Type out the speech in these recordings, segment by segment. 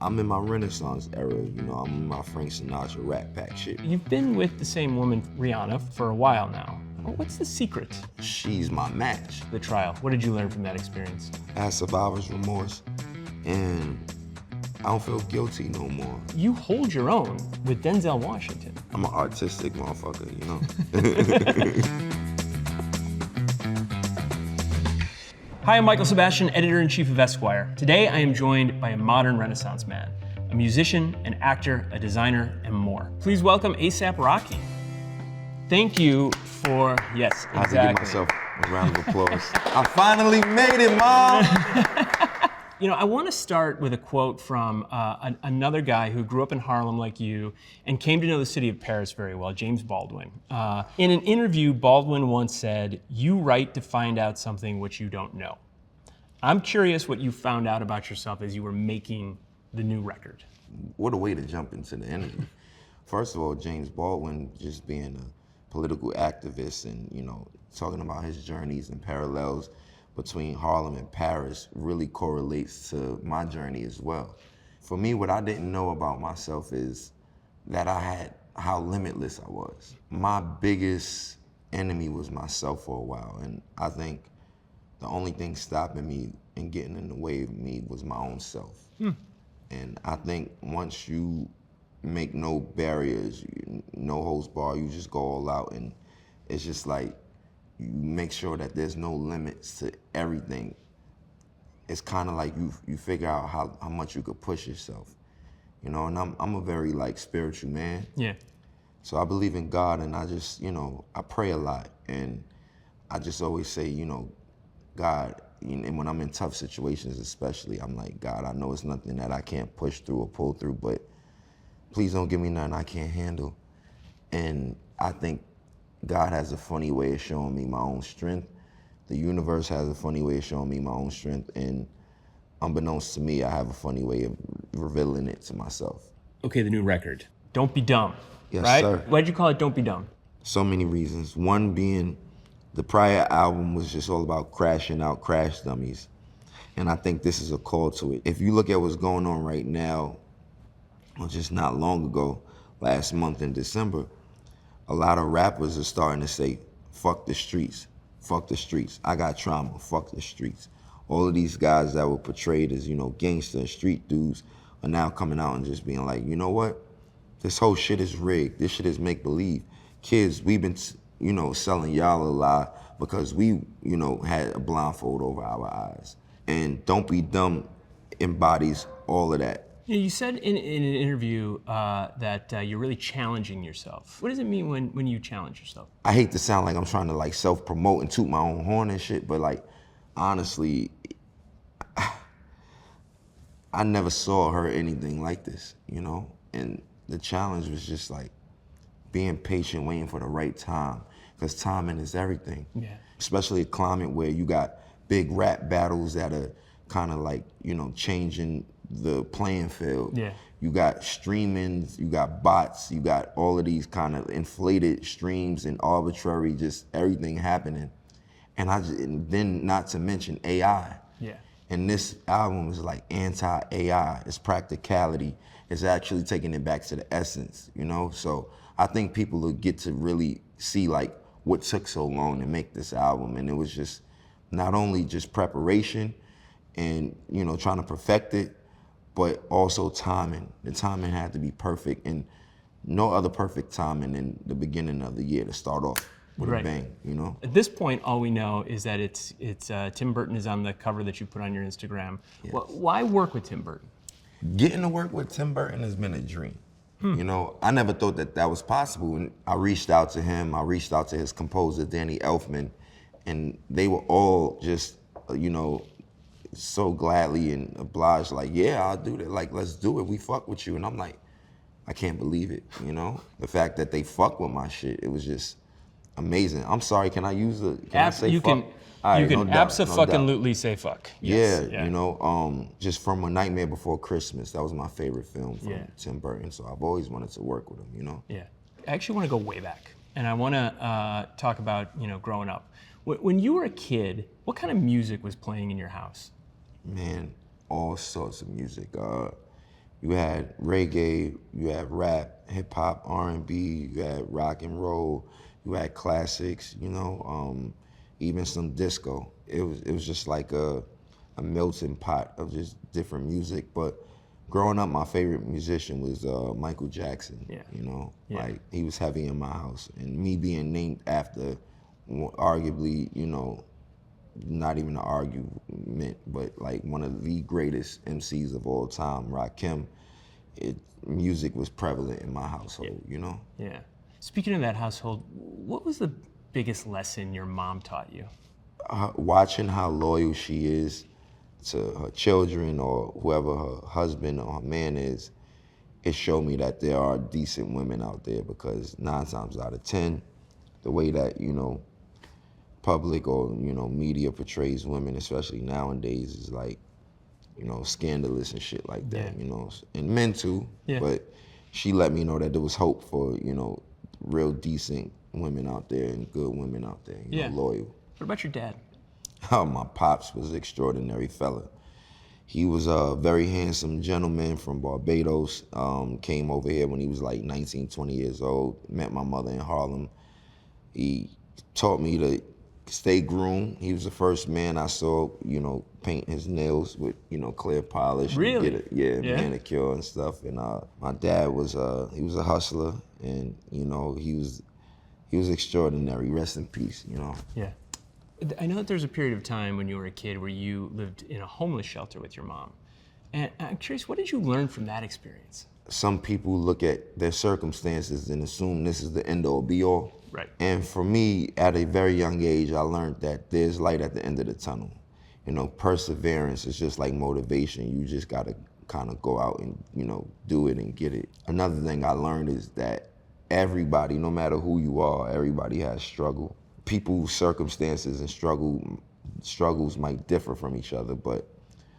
I'm in my Renaissance era, I'm in my Frank Sinatra Rat Pack shit. You've been with the same woman, Rihanna, for a while now. What's the secret? She's my match. The trial. What did you learn from that experience? I had survivor's remorse, and I don't feel guilty no more. You hold your own with Denzel Washington. I'm an artistic motherfucker, Hi, I'm Michael Sebastian, editor-in-chief of Esquire. Today, I am joined by a modern Renaissance man, a musician, an actor, a designer, and more. Please welcome Asaprocky. Thank you for, yes, exactly. I have to give myself a round of applause. I finally made it, Mom! I want to start with a quote from another guy who grew up in Harlem like you and came to know the city of Paris very well, James Baldwin. In an interview, Baldwin once said, "You write to find out something which you don't know." I'm curious what you found out about yourself as you were making the new record. What a way to jump into the interview. First of all, James Baldwin just being a political activist and, talking about his journeys and parallels between Harlem and Paris really correlates to my journey as well. For me, what I didn't know about myself is that how limitless I was. My biggest enemy was myself for a while, and I think the only thing stopping me and getting in the way of me was my own self. And I think once you make no barriers, no holds barred, you just go all out, and it's just like, you make sure that there's no limits to everything. It's kind of like you figure out how much you could push yourself, and I'm a very spiritual man. Yeah. So I believe in God, and I just, I pray a lot, and I just always say, God, and when I'm in tough situations especially, I'm like, God, I know it's nothing that I can't push through or pull through, but please don't give me nothing I can't handle. And I think God has a funny way of showing me my own strength. The universe has a funny way of showing me my own strength. And unbeknownst to me, I have a funny way of revealing it to myself. Okay, the new record, Don't Be Dumb. Yes, right? sir. Why'd you call it Don't Be Dumb? So many reasons. One being the prior album was just all about crashing out crash dummies. And I think this is a call to it. If you look at what's going on right now, or just not long ago, last month in December, a lot of rappers are starting to say, fuck the streets, fuck the streets. I got trauma, fuck the streets. All of these guys that were portrayed as, gangster street dudes are now coming out and just being like, you know what? This whole shit is rigged. This shit is make-believe. Kids, we've been, selling y'all a lie because we, had a blindfold over our eyes. And Don't Be Dumb embodies all of that. You said in an interview that you're really challenging yourself. What does it mean when you challenge yourself? I hate to sound like I'm trying to self-promote and toot my own horn and shit, but honestly, I never saw her anything like this, And the challenge was just being patient, waiting for the right time, because timing is everything. Yeah. Especially a climate where you got big rap battles that are kind of changing the playing field. Yeah. You got streamings, you got bots, you got all of these kind of inflated streams and arbitrary, just everything happening. And then not to mention AI. Yeah. And this album is anti-AI, it's practicality. It's actually taking it back to the essence, So I think people will get to really see what took so long to make this album. And it was just not only just preparation and, trying to perfect it, but also timing. The timing had to be perfect, and no other perfect timing than the beginning of the year to start off with a bang, At this point, all we know is that it's Tim Burton is on the cover that you put on your Instagram. Yes. Why work with Tim Burton? Getting to work with Tim Burton has been a dream. I never thought that was possible. And I reached out to him, I reached out to his composer, Danny Elfman, and they were all just, so gladly and obliged, yeah, I'll do that. Let's do it. We fuck with you. And I'm like, I can't believe it, The fact that they fuck with my shit, it was just amazing. I'm sorry, can I use I say you fuck? You can abso-fucking-lutely say fuck. Yes. Yeah, just From A Nightmare Before Christmas, that was my favorite film from Tim Burton, so I've always wanted to work with him, Yeah. I actually want to go way back, and I want to talk about, growing up. When you were a kid, what kind of music was playing in your house? Man, all sorts of music. You had reggae, you had rap, hip hop, R&B, you had rock and roll, you had classics, even some disco. It was just like a melting pot of just different music. But growing up, my favorite musician was Michael Jackson. Yeah. Yeah. Like he was heavy in my house, and me being named after, arguably, not even an argument, but like one of the greatest MCs of all time, Rakim. Music was prevalent in my household, Yeah. Speaking of that household, what was the biggest lesson your mom taught you? Watching how loyal she is to her children or whoever her husband or her man is, it showed me that there are decent women out there, because 9 times out of 10, the way that, public or, media portrays women, especially nowadays, is like, scandalous and shit like that, and men too. Yeah. But she let me know that there was hope for, real decent women out there and good women out there, loyal. What about your dad? My pops was an extraordinary fella. He was a very handsome gentleman from Barbados, came over here when he was like 19, 20 years old, met my mother in Harlem. He taught me to stay groomed. He was the first man I saw, paint his nails with, clear polish. Really? And get manicure and stuff. And my dad was, he was a hustler, and, he was extraordinary. Rest in peace, Yeah. I know that there's a period of time when you were a kid where you lived in a homeless shelter with your mom. And I'm curious, what did you learn from that experience? Some people look at their circumstances and assume this is the end all be all. Right. And for me, at a very young age, I learned that there's light at the end of the tunnel. Perseverance is just like motivation. You just gotta kind of go out and, do it and get it. Another thing I learned is that everybody, no matter who you are, everybody has struggle. People's circumstances and struggles might differ from each other, but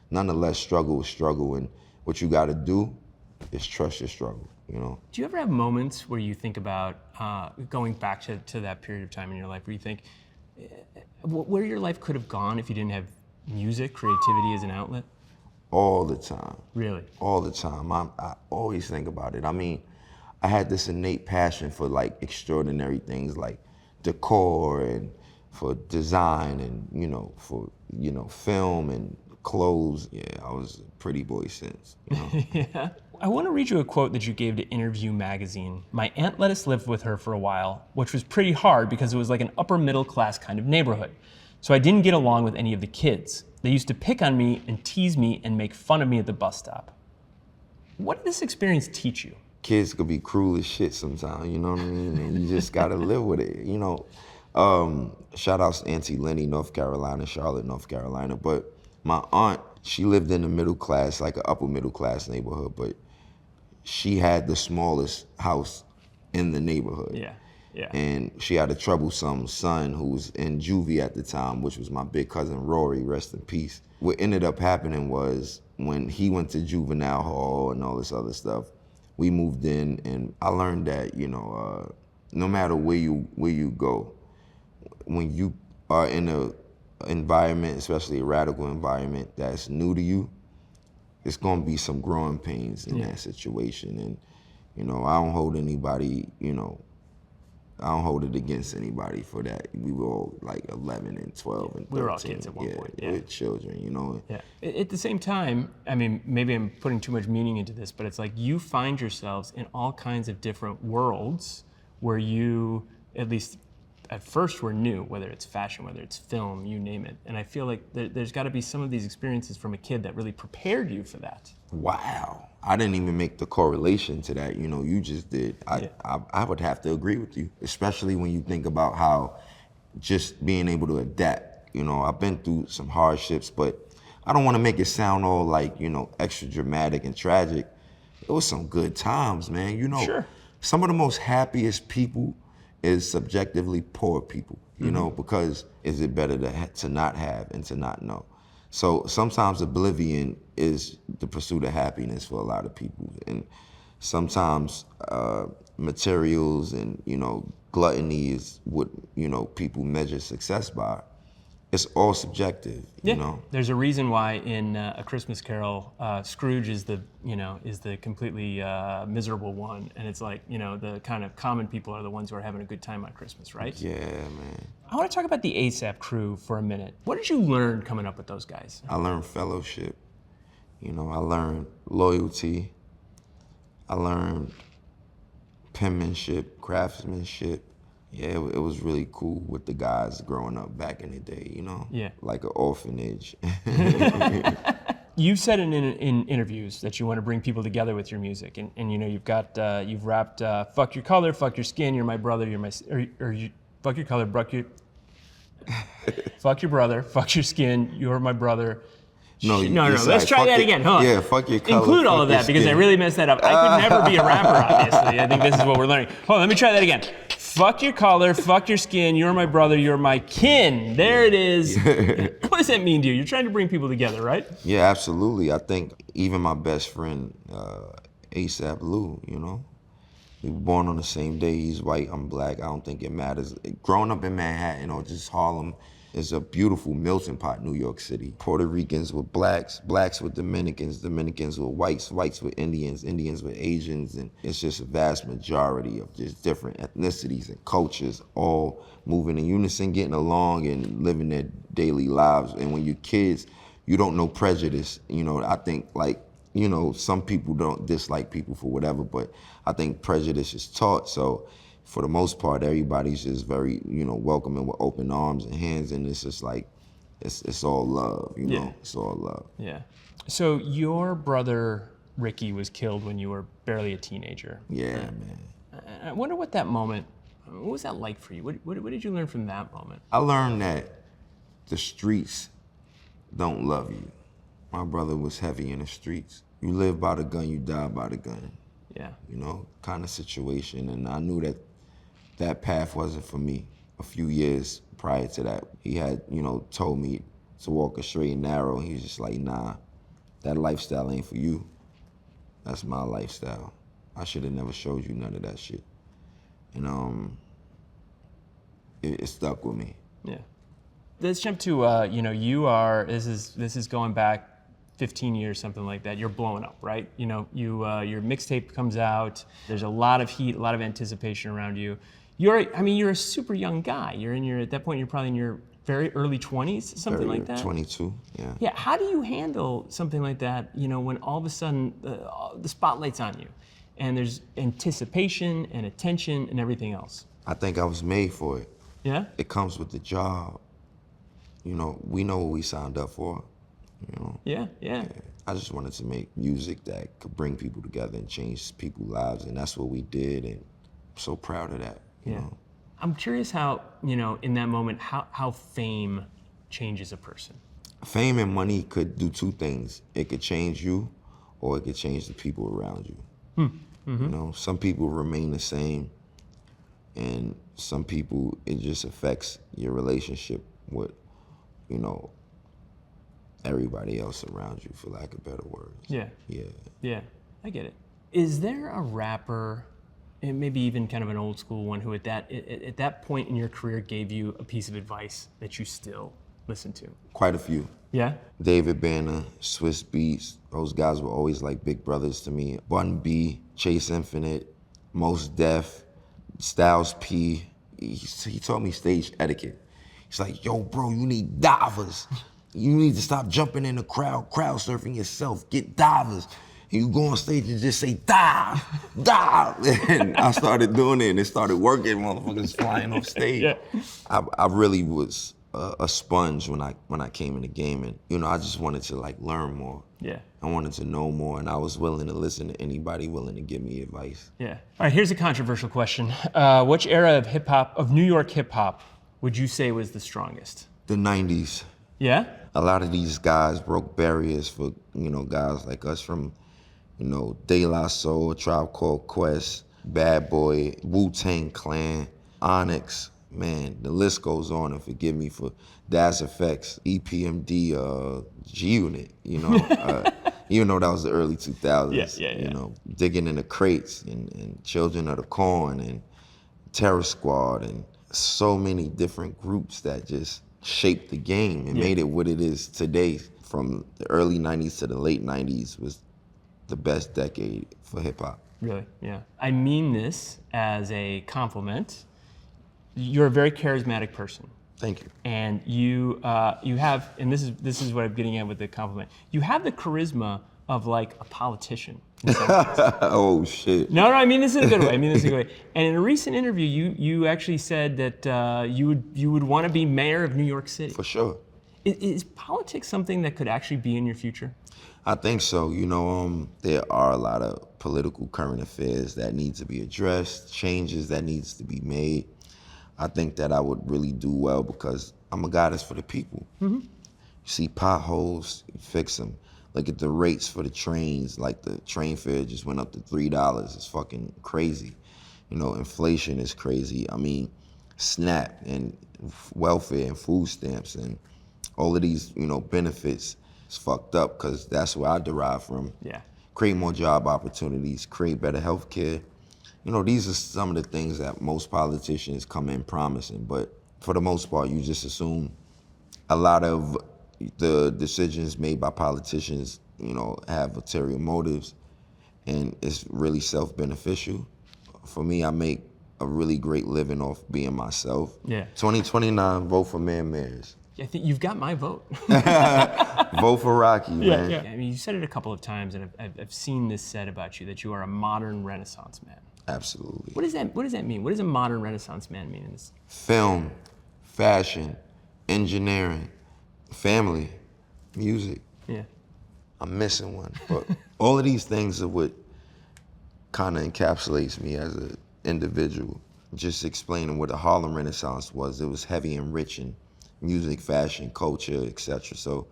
nonetheless, struggle is struggle, and what you gotta do is trust your struggle, Do you ever have moments where you think about going back to that period of time in your life where you think where your life could have gone if you didn't have music, creativity as an outlet? All the time. Really? All the time. I always think about it. I mean, I had this innate passion for like extraordinary things like decor and for design and, for, film and clothes. Yeah, I was a pretty boy since, Yeah. I want to read you a quote that you gave to Interview magazine. My aunt let us live with her for a while, which was pretty hard because it was like an upper middle class kind of neighborhood. So I didn't get along with any of the kids. They used to pick on me and tease me and make fun of me at the bus stop. What did this experience teach you? Kids could be cruel as shit sometimes, you know what I mean? And you just gotta live with it, Shout outs to Auntie Lenny, North Carolina, Charlotte, North Carolina. But my aunt, she lived in the middle class, like an upper middle class neighborhood, but she had the smallest house in the neighborhood. Yeah, yeah. And she had a troublesome son who was in juvie at the time, which was my big cousin Rory, rest in peace. What ended up happening was when he went to juvenile hall and all this other stuff, we moved in, and I learned that, no matter where you go, when you are in a environment, especially a radical environment that's new to you, it's gonna be some growing pains in that situation. And, I don't hold anybody, I don't hold it against anybody for that. We were all like 11 and 12 and 13. We were all kids at one point. Yeah, we're children, Yeah. At the same time, I mean, maybe I'm putting too much meaning into this, but it's like you find yourselves in all kinds of different worlds where you, at least at first, were new, whether it's fashion, whether it's film, you name it. And I feel like there's got to be some of these experiences from a kid that really prepared you for that. Wow. I didn't even make the correlation to that. You just did. I would have to agree with you, especially when you think about how just being able to adapt. I've been through some hardships, but I don't want to make it sound all like, extra dramatic and tragic. It was some good times, man. Sure. Some of the most happiest people is subjectively poor people, because is it better to not have and to not know? So sometimes oblivion is the pursuit of happiness for a lot of people. And sometimes materials and, gluttony is what, people measure success by. it's all subjective, Yeah. you know? There's a reason why in A Christmas Carol, Scrooge is the completely miserable one, and it's like, the kind of common people are the ones who are having a good time on Christmas, right? Yeah, man. I want to talk about the ASAP crew for a minute. What did you learn coming up with those guys? I learned fellowship. I learned loyalty. I learned penmanship, craftsmanship. Yeah, it was really cool with the guys growing up back in the day, Yeah. Like an orphanage. You've said in interviews that you want to bring people together with your music, and you've rapped "fuck your color, fuck your skin, you're my brother, you're my or you fuck your color, fuck your brother, fuck your skin, you're my brother." No, Let's try that again. Hold on. Yeah, fuck your color. Include all of that because I really messed that up. I could never be a rapper, obviously. I think this is what we're learning. Hold on, let me try that again. Fuck your color, fuck your skin, you're my brother, you're my kin. There it is. What does that mean to you? You're trying to bring people together, right? Yeah, absolutely. I think even my best friend, ASAP Lou, we were born on the same day. He's white, I'm black. I don't think it matters. Growing up in Manhattan or just Harlem is a beautiful melting pot, New York City. Puerto Ricans with blacks, blacks with Dominicans, Dominicans with whites, whites with Indians, Indians with Asians, and it's just a vast majority of just different ethnicities and cultures all moving in unison, getting along and living their daily lives. And when you're kids, you don't know prejudice. I think some people don't dislike people for whatever, but I think prejudice is taught. So for the most part, everybody's just very, welcoming with open arms and hands, and it's just like, it's all love, Yeah. It's all love. Yeah. So your brother Ricky was killed when you were barely a teenager. Yeah, man. I wonder what was that like for you? What did you learn from that moment? I learned that the streets don't love you. My brother was heavy in the streets. You live by the gun, you die by the gun. Yeah. Kind of situation, and I knew that path wasn't for me. A few years prior to that, he had, told me to walk a straight and narrow. He was just like, nah, that lifestyle ain't for you. That's my lifestyle. I should have never showed you none of that shit. And it stuck with me. Yeah. Let's jump to, this is going back 15 years, something like that. You're blowing up, right? Your mixtape comes out. There's a lot of heat, a lot of anticipation around you. You're a super young guy. At that point, you're probably in your very early 20s, something like that. 22, yeah. Yeah, how do you handle something like that, when all of a sudden the spotlight's on you and there's anticipation and attention and everything else? I think I was made for it. Yeah? It comes with the job. We know what we signed up for. Yeah. I just wanted to make music that could bring people together and change people's lives, and that's what we did, and I'm so proud of that. You know? I'm curious how, in that moment, how fame changes a person. Fame and money could do two things. It could change you, or it could change the people around you. Mm-hmm. Some people remain the same, and some people, it just affects your relationship with, everybody else around you, for lack of better words. Yeah, I get it. Is there a rapper, and maybe even kind of an old school one, who at that point in your career gave you a piece of advice that you still listen to? Quite a few. Yeah? David Byrne, Swiss Beats, those guys were always like big brothers to me. Bun B, Chase Infinite, Mos Def, Styles P. He taught me stage etiquette. He's like, yo, bro, you need divers. You need to stop jumping in the crowd surfing yourself. Get divers. And you go on stage and just say, dive, dive. And I started doing it, and it started working, motherfuckers flying off stage. Yeah. I really was a sponge when I came in the game, and I just wanted to learn more. Yeah. I wanted to know more, and I was willing to listen to anybody willing to give me advice. Yeah. All right, here's a controversial question. Which era of New York hip hop would you say was the strongest? The 90s. Yeah? A lot of these guys broke barriers for, guys like us from, De La Soul, Tribe Called Quest, Bad Boy, Wu-Tang Clan, Onyx. Man, the list goes on, and forgive me for Das Effects, EPMD, G-Unit, even though that was the early 2000s. Yeah. Digging in the Crates and Children of the Corn and Terror Squad and so many different groups that just shaped the game and made it what it is today. From the early 90s to the late 90s was the best decade for hip hop. Really? Yeah. I mean this as a compliment. You're a very charismatic person. Thank you. And you have, and this is what I'm getting at with the compliment. You have the charisma of like a politician. Oh shit. No, I mean this in a good way. And in a recent interview, you actually said that you would want to be mayor of New York City. For sure. Is politics something that could actually be in your future? I think so. There are a lot of political current affairs that need to be addressed, changes that needs to be made. I think that I would really do well because I'm a guy that's for the people. Mm-hmm. You see potholes, you fix them. Look at the rates for the trains, like the train fare just went up to $3. It's fucking crazy. Inflation is crazy. I mean, SNAP and welfare and food stamps and all of these, benefits is fucked up because that's where I derive from. Yeah. Create more job opportunities, create better health care. These are some of the things that most politicians come in promising, but for the most part, you just assume a lot of the decisions made by politicians, have ulterior motives, and it's really self-beneficial. For me, I make a really great living off being myself. Yeah. 2029, vote for mayors. I think you've got my vote. Vote for Rocky, man. Yeah. I mean, you said it a couple of times, and I've seen this said about you, that you are a modern Renaissance man. Absolutely. What does that mean? What does a modern Renaissance man mean in this? Film, fashion, engineering, family, music. Yeah. I'm missing one, but all of these things are what kind of encapsulates me as an individual. Just explaining what the Harlem Renaissance was. It was heavy and rich in music, fashion, culture, etc. So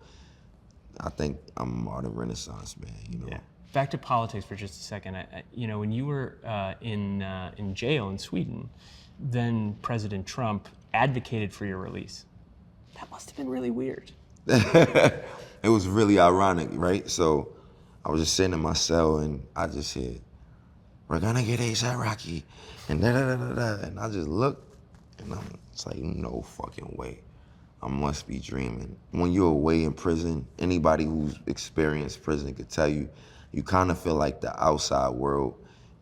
I think I'm a modern Renaissance man. Yeah. Back to politics for just a second. When you were in jail in Sweden, then President Trump advocated for your release. That must have been really weird. It was really ironic, right? So I was just sitting in my cell and I just hear, "We're gonna get ASAP Rocky," and da-da-da-da-da. And I just looked and it's like, no fucking way. I must be dreaming. When you're away in prison, anybody who's experienced prison could tell you, you kind of feel like the outside world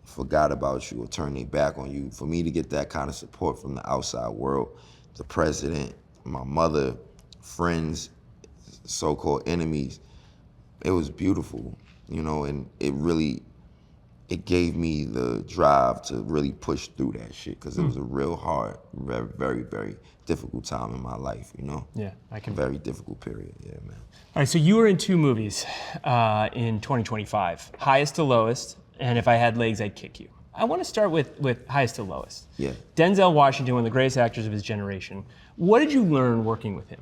forgot about you or turned their back on you. For me to get that kind of support from the outside world, the president, my mother, friends, so-called enemies, it was beautiful, and it gave me the drive to really push through that shit because it was a real hard, very, very, very difficult time in my life, Yeah, I can. Very difficult period, yeah, man. All right, so you were in two movies in 2025, Highest to Lowest, and If I Had Legs, I'd Kick You. I want to start with Highest to Lowest. Yeah. Denzel Washington, one of the greatest actors of his generation. What did you learn working with him?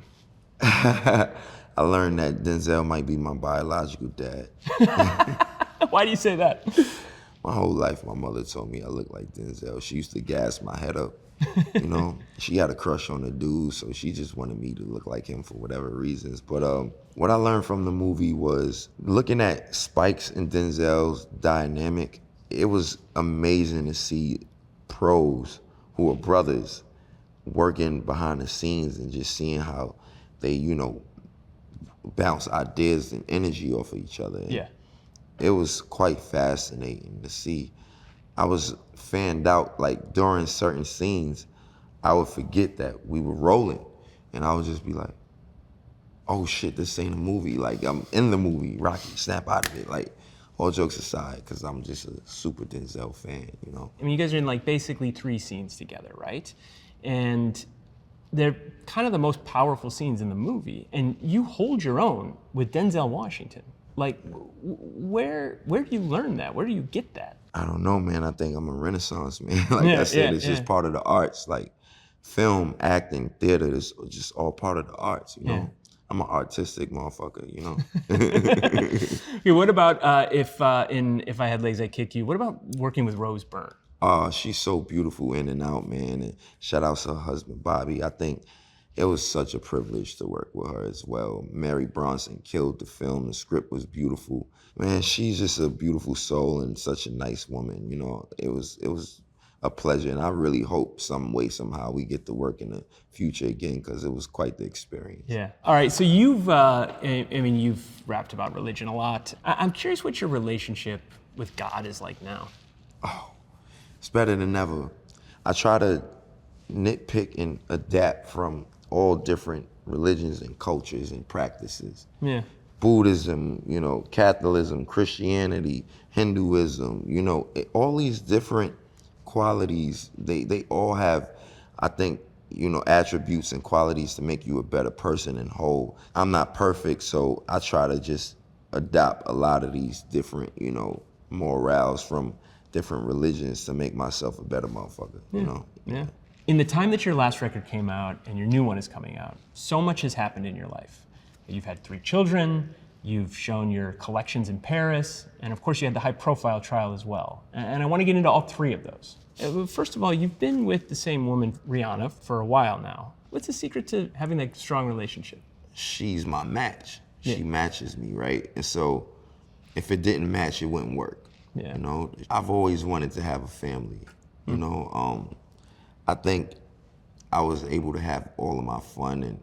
I learned that Denzel might be my biological dad. Why do you say that? My whole life, my mother told me I look like Denzel. She used to gas my head up. She had a crush on the dude, so she just wanted me to look like him for whatever reasons. But what I learned from the movie was looking at Spike's and Denzel's dynamic. It was amazing to see pros who are brothers working behind the scenes and just seeing how they, bounce ideas and energy off of each other. And Yeah. it was quite fascinating to see. I was fanned out, like during certain scenes, I would forget that we were rolling and I would just be like, oh shit, this ain't a movie. Like I'm in the movie, Rocky, snap out of it. Like all jokes aside, because I'm just a super Denzel fan, I mean, you guys are in like basically 3 scenes together, right? And they're kind of the most powerful scenes in the movie, and you hold your own with Denzel Washington. Like, where do you learn that? Where do you get that? I don't know, man. I think I'm a Renaissance man. I said, it's just part of the arts. Like film, acting, theater is just all part of the arts, Yeah. I'm an artistic motherfucker, Okay, what about if I Had Legs, I'd Kick You? What about working with Rose Byrne? She's so beautiful in and out, man. And shout out to her husband, Bobby. I think it was such a privilege to work with her as well. Mary Bronson killed the film. The script was beautiful. Man, she's just a beautiful soul and such a nice woman. It was a pleasure, and I really hope some way, somehow, we get to work in the future again, because it was quite the experience. Yeah. All right. So you've, you've rapped about religion a lot. I'm curious what your relationship with God is like now. It's better than ever. I try to nitpick and adapt from all different religions and cultures and practices. Yeah. Buddhism, Catholicism, Christianity, Hinduism, all these different qualities, they all have, I think, attributes and qualities to make you a better person and whole. I'm not perfect, so I try to just adopt a lot of these different, morals from different religions to make myself a better motherfucker, Yeah. In the time that your last record came out and your new one is coming out, so much has happened in your life. You've had 3 children, you've shown your collections in Paris, and of course you had the high-profile trial as well. And I want to get into all 3 of those. First of all, you've been with the same woman, Rihanna, for a while now. What's the secret to having that strong relationship? She's my match. Yeah. She matches me, right? And so if it didn't match, it wouldn't work. Yeah. I've always wanted to have a family. I think I was able to have all of my fun and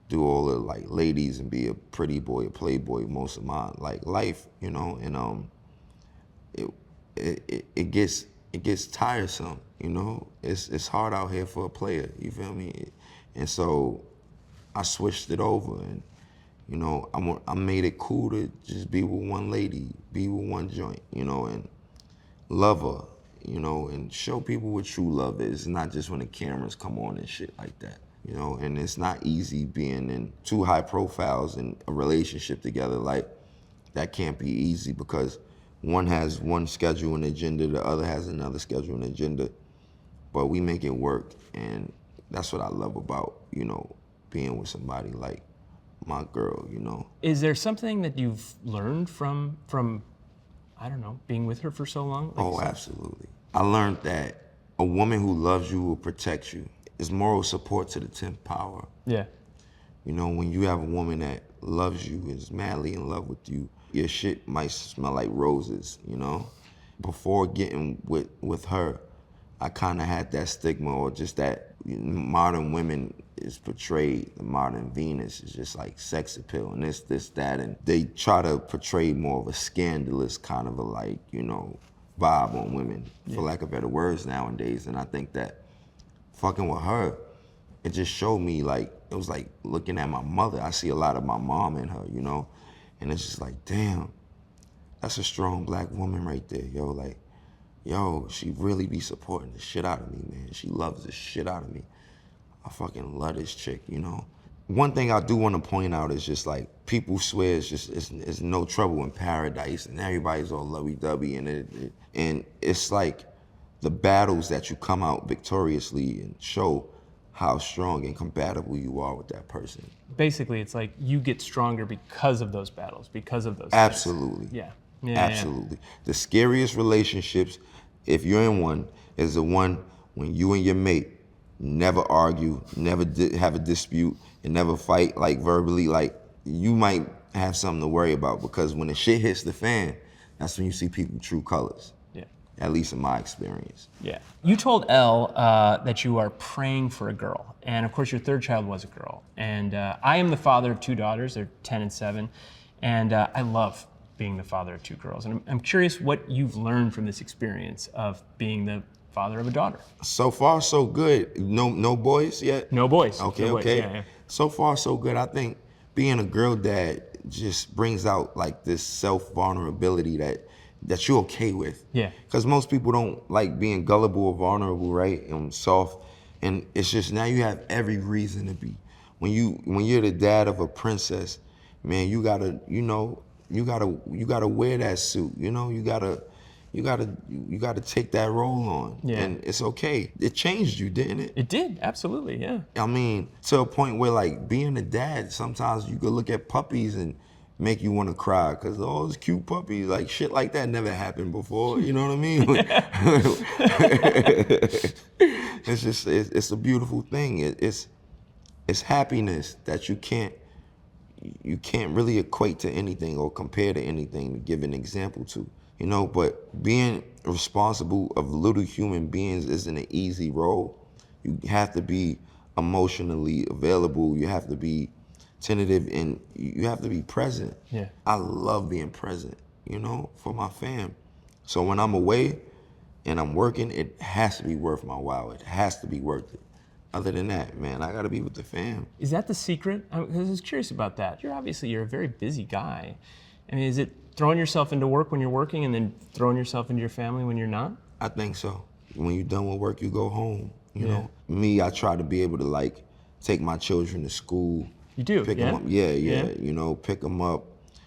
do all the ladies and be a pretty boy, a playboy most of my life, and it gets tiresome, It's hard out here for a player, you feel me? And so I switched it over, and I made it cool to just be with one lady, be with one joint, and love her, and show people what true love is, not just when the cameras come on and shit like that. And it's not easy being in 2 high profiles in a relationship together. That can't be easy, because one has one schedule and agenda, the other has another schedule and agenda, but we make it work. And that's what I love about, being with somebody like my girl, Is there something that you've learned from I don't know, being with her for so long? Oh, absolutely. I learned that a woman who loves you will protect you. It's moral support to the 10th power. Yeah. When you have a woman that loves you, is madly in love with you, your shit might smell like roses, Before getting with her, I kind of had that stigma, or just that modern women is portrayed, the modern Venus is just like sex appeal and this, that, and they try to portray more of a scandalous kind of a vibe on women, for lack of better words nowadays. And I think that fucking with her, it just showed me it was like looking at my mother. I see a lot of my mom in her, and it's just like, damn, that's a strong black woman right there, she really be supporting the shit out of me, man. She loves the shit out of me. I fucking love this chick, One thing I do want to point out is just people swear it's no trouble in paradise and everybody's all lovey-dovey, and it's like the battles that you come out victoriously and show how strong and compatible you are with that person. Basically, it's like you get stronger because of those battles, because of those Absolutely. things. Yeah. Absolutely. Yeah. The scariest relationships, if you're in one, is the one when you and your mate never argue, never have a dispute, and never fight verbally. You might have something to worry about, because when the shit hits the fan, that's when you see people's true colors. Yeah. At least in my experience. Yeah. You told Elle that you are praying for a girl. And of course, your 3rd child was a girl. And I am the father of 2 daughters. They're 10 and 7. And I love being the father of 2 girls. And I'm curious what you've learned from this experience of being the father of a daughter. So far, so good. No boys yet? No boys. Okay, no boys. okay. Yeah. So far, so good. I think being a girl dad just brings out this self-vulnerability that you're okay with. Yeah. Because most people don't like being gullible or vulnerable, right? And soft. And it's just, now you have every reason to be. When you're the dad of a princess, man, you gotta wear that suit. You gotta take that role on. Yeah. And it's okay. It changed you, didn't it? It did, absolutely, yeah. I mean, to a point where being a dad, sometimes you could look at puppies and make you want to cry, because those cute puppies, shit like that never happened before. You know what I mean? It's just, it's a beautiful thing. It's happiness that you can't really equate to anything or compare to anything to give an example to. But being responsible of little human beings isn't an easy role. You have to be emotionally available. You have to be tentative, and you have to be present. Yeah. I love being present, for my fam. So when I'm away and I'm working, it has to be worth my while. It has to be worth it. Other than that, man, I gotta be with the fam. Is that the secret? I was curious about that. You're a very busy guy. I mean, is it throwing yourself into work when you're working and then throwing yourself into your family when you're not? I think so. When you're done with work, you go home. You Yeah. know, me, I try to be able to take my children to school. You do, Pick yeah? them up. Yeah. Yeah. Pick them up.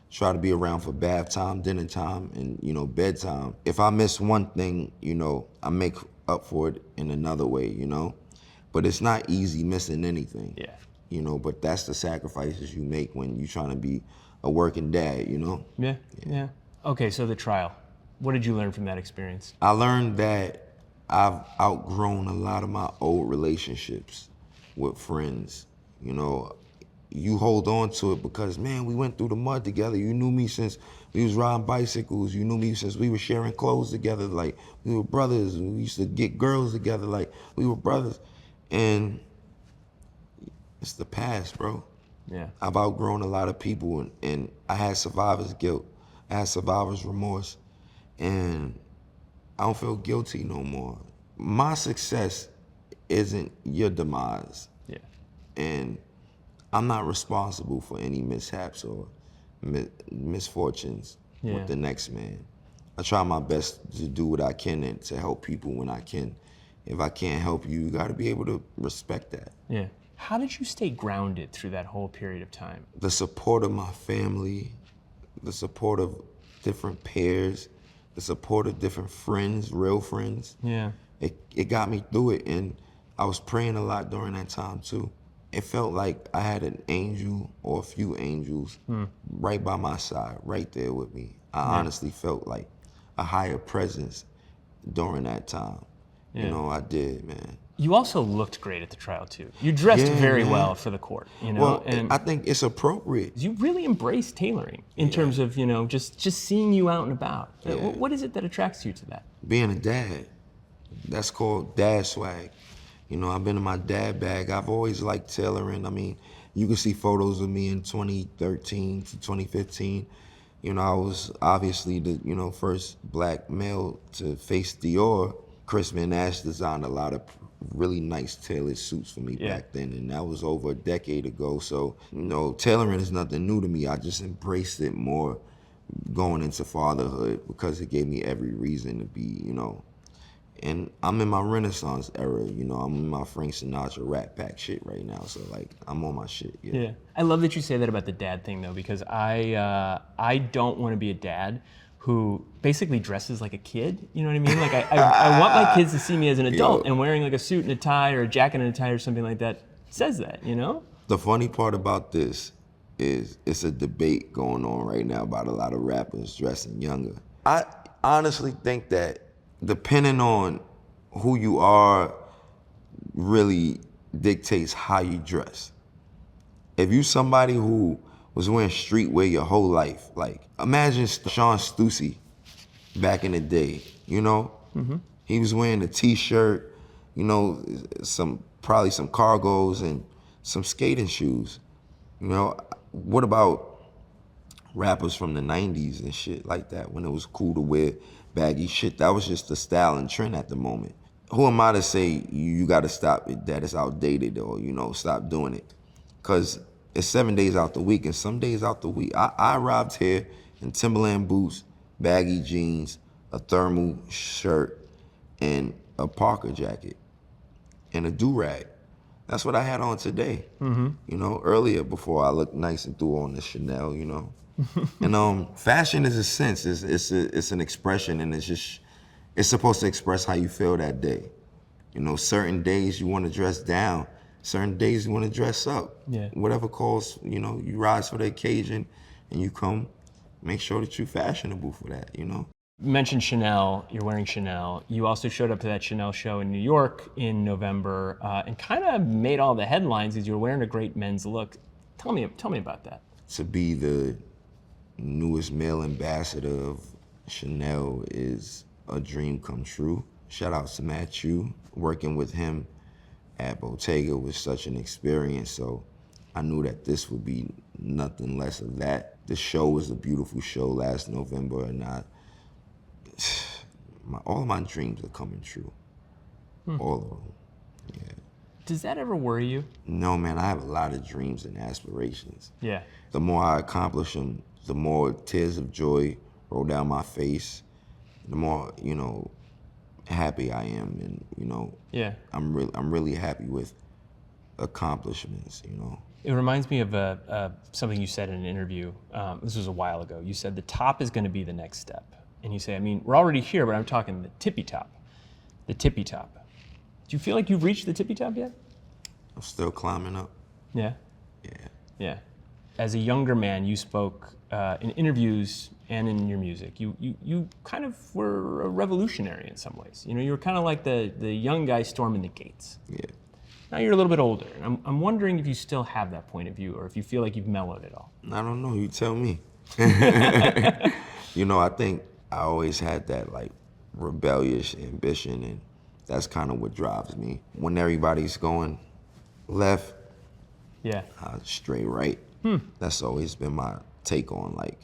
Try to be around for bath time, dinner time, and bedtime. If I miss one thing, I make up for it in another way. But it's not easy missing anything. Yeah. But that's the sacrifices you make when you're trying to be a working dad. Yeah. Okay, so the trial. What did you learn from that experience? I learned that I've outgrown a lot of my old relationships with friends. You hold on to it because, man, we went through the mud together. You knew me since we was riding bicycles. You knew me since we were sharing clothes together. Like, we were brothers. We used to get girls together like we were brothers. And it's the past, bro. Yeah. I've outgrown a lot of people, and I had survivor's guilt. I had survivor's remorse, and I don't feel guilty no more. My success isn't your demise. Yeah. And I'm not responsible for any mishaps or misfortunes with the next man. I try my best to do what I can and to help people when I can. If I can't help you, you gotta be able to respect that. Yeah. How did you stay grounded through that whole period of time? The support of my family, the support of different peers, the support of different friends, real friends. Yeah. It got me through it, and I was praying a lot during that time too. It felt like I had an angel or a few angels right by my side, right there with me. I honestly felt like a higher presence during that time. Yeah. I did, man. You also looked great at the trial too. You dressed very man. well for the court, Well, and I think it's appropriate. you really embrace tailoring in terms of, just seeing you out and about. What is it that attracts you to that? Being a dad, that's called dad swag. I've been in my dad bag. I've always liked tailoring. I mean, you can see photos of me in 2013 to 2015. I was obviously the, first black male to face Dior. Chris Van Ash designed a lot of really nice tailored suits for me back then, and that was over a decade ago. So, tailoring is nothing new to me. I just embraced it more going into fatherhood because it gave me every reason to be, and I'm in my Renaissance era, I'm in my Frank Sinatra Rat Pack shit right now. So I'm on my shit. Yeah. I love that you say that about the dad thing though, because I don't want to be a dad who basically dresses like a kid. You know what I mean? Like I want my kids to see me as an adult and wearing like a suit and a tie or a jacket and a tie or something like that says that, The funny part about this is it's a debate going on right now about a lot of rappers dressing younger. I honestly think that depending on who you are really dictates how you dress. If you somebody who was wearing streetwear your whole life, like imagine Sean Stussy back in the day, He was wearing a t-shirt, probably some cargos and some skating shoes. What about rappers from the 90s and shit like that when it was cool to wear baggy shit? That was just the style and trend at the moment. Who am I to say you gotta stop it, that it's outdated or, stop doing it? Because it's 7 days out the week, and some days out the week, I arrived here in Timberland boots, baggy jeans, a thermal shirt, and a Parker jacket, and a do-rag. That's what I had on today, earlier before I looked nice and threw on the Chanel, And fashion is a sense, it's an expression, and it's supposed to express how you feel that day. Certain days you want to dress down, certain days you want to dress up. Yeah. Whatever calls, you rise for the occasion and you come, make sure that you're fashionable for that, You mentioned Chanel, you're wearing Chanel. You also showed up to that Chanel show in New York in November and kind of made all the headlines because you were wearing a great men's look. Tell me about that. To be the newest male ambassador of Chanel a dream come true. Shout out to Matthew. Working with him at Bottega was such an experience, so I knew that this would be nothing less of that. The show was a beautiful show last November, and all of my dreams are coming true. All of them, yeah. Does that ever worry you? No, man, I have a lot of dreams and aspirations. Yeah. The more I accomplish them, the more tears of joy roll down my face, the more, happy I am, and, Yeah. I'm really happy with accomplishments, It reminds me of something you said in an interview. This was a while ago. You said the top is going to be the next step. And you say, I mean, we're already here, but I'm talking the tippy top. The tippy top. Do you feel like you've reached the tippy top yet? I'm still climbing up. Yeah. Yeah. Yeah. As a younger man, you spoke in interviews and in your music. You kind of were a revolutionary in some ways. You were kind of like the young guy storming the gates. Yeah. Now you're a little bit older, and I'm wondering if you still have that point of view, or if you feel like you've mellowed at all. I don't know. You tell me. I think I always had that like rebellious ambition, and that's kind of what drives me. When everybody's going left, Yeah. I stray right. That's always been my take on like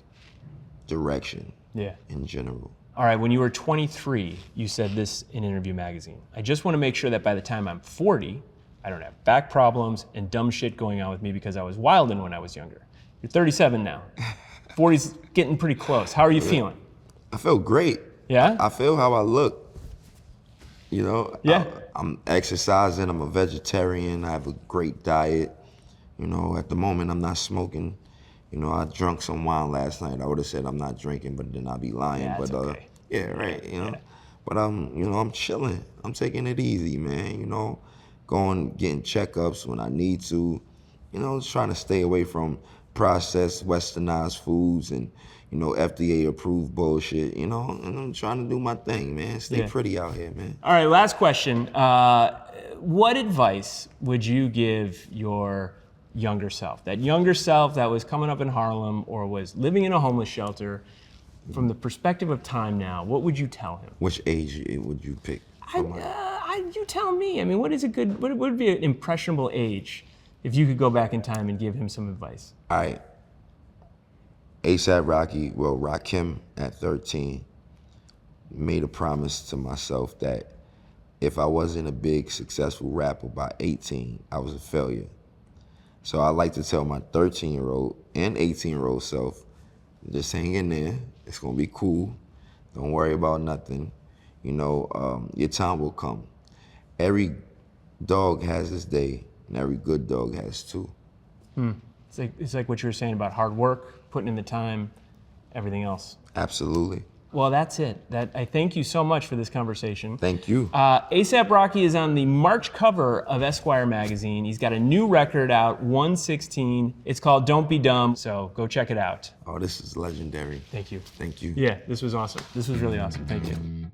direction Yeah. in general. All right, when you were 23, you said this in Interview Magazine. I just want to make sure that by the time I'm 40, I don't have back problems and dumb shit going on with me because I was wildin' when I was younger. You're 37 now. 40's getting pretty close. How are you feeling? I feel great. Yeah? I feel how I look. Yeah. I'm exercising. I'm a vegetarian. I have a great diet. At the moment, I'm not smoking. I drunk some wine last night. I would have said I'm not drinking, but then I'd be lying. Yeah, but it's okay. yeah, right. Yeah. But I'm chilling. I'm taking it easy, man. Getting checkups when I need to. Just trying to stay away from processed, westernized foods and FDA approved bullshit. And I'm trying to do my thing, man. Stay pretty out here, man. All right, last question. What advice would you give your younger self? That younger self that was coming up in Harlem or was living in a homeless shelter, from the perspective of time now, what would you tell him? Which age would you pick? You tell me. I mean, what would be an impressionable age if you could go back in time and give him some advice? All right. Rakim at 13 made a promise to myself that if I wasn't a big successful rapper by 18, I was a failure. So I like to tell my 13-year-old and 18-year-old self, just hang in there. It's gonna be cool. Don't worry about nothing. Your time will come. Every dog has his day, and every good dog has two. It's like what you were saying about hard work, putting in the time, everything else. Absolutely. Well, that's it. I thank you so much for this conversation. Thank you. A$AP Rocky is on the March cover of Esquire magazine. He's got a new record out, 116. It's called Don't Be Dumb, so go check it out. Oh, this is legendary. Thank you. Thank you. Yeah, this was awesome. This was really awesome. Thank you.